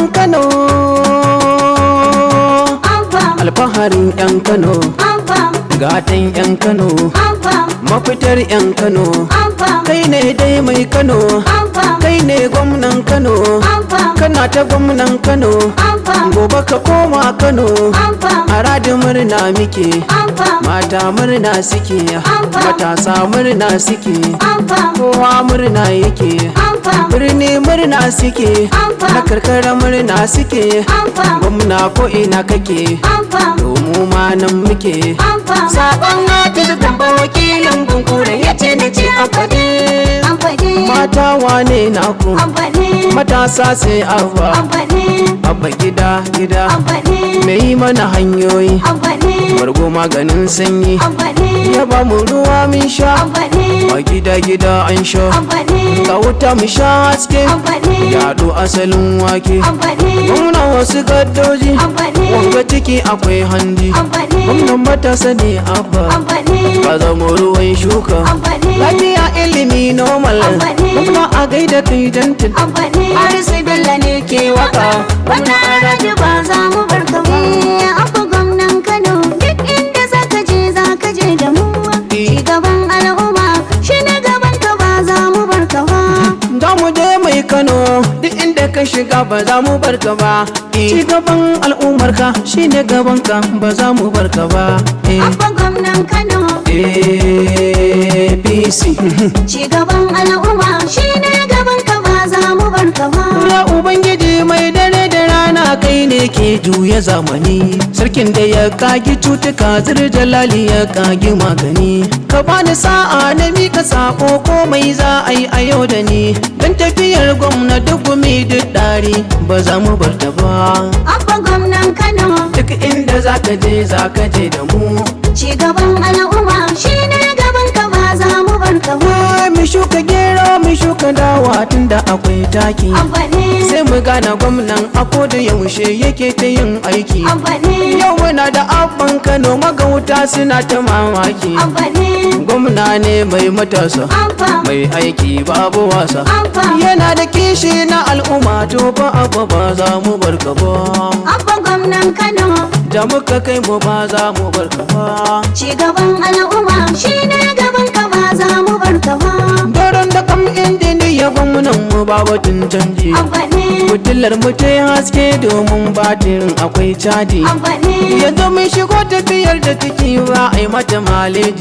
gwamnan Kano, alfaharin 'yan Kano, gatan 'yan Kano, mafitar 'yan Kano, kai ne dai mai Kano, kai ne gwamnan Kano, kana ta gwamnan Kano, gobe ka koma Kano, a radin murna muke, mata murna suke, matasa murna suke, kowa murna yake, birni murna suke, na karkara murna suke, gwamna ko ina kake, domin ma nan muke. Sabon Hafiz Gambo wakilin Bunkure ya ce na ce amfani mata wane naku, matasa sai abba gida mai mana hanyoyi, bargo maganin sanyi, ya ba mu ruwa mun sha, a gida an sha, ga wuta mu sha haske, yaɗo asalin wake, muna wasu gaddoji, wanga ciki akwai hanji, gwamnan matasa ne abba, ka zama ruwan shuka, lafiya ilimi normal, gwamna a gaida kai jantin, Harisu Bello ne ke waka, wannan arabi ba za mu barka ba. Abba gwamnan Kano, duk inda zaka je da mu, shugaban al'umma shi ne gaban ka ba za mu barka ba. Za mu je mai Kano, duk inda ka shiga ba za mu barka ba, shugaban al'ummar ka shi ne gaban ka ba za mu barka ba. Abba gwamnan Kano, APC, shugaban al'umma shi ne gaban ka ba za mu barka ba. ya ubangiji mai dare da rana kai ne ke juya zamani, sarkin da ya kagi cutuka jalali ya kagi magani, ka bani sa'a na mika sako komai za a yi a yau da ni, don tafiyar gwamna duk gumi duk ɗari ba za mu bar ta ba. Abba gwamnan Kano, duk inda za ka je da mu, shugaban al'umma shi ne gaban ka ba za mu barka ba. mu shuka gero mu shuka dawa tunda akwai taki, sai mu gane gwamnan a koda yaushe yake ta yin aiki, yau muna da abban Kano magauta suna ta mamaki, gwamna ne mai matasa, mai aiki babu wasa, yana da kishi na al'umma to ba abba ba za mu barka ba. Abba gwamnan Kano, da muka kai mu ba za mu barka ba, shugaban al'umma shi ne gaban ka ba za mu barka ba. daren da kam injiniya gwamnan mu ba batun canji, fitilar mu ta haske domin batirin akwai caji, yanzu mun shigo tafiyar da take ba a yi mata maleji,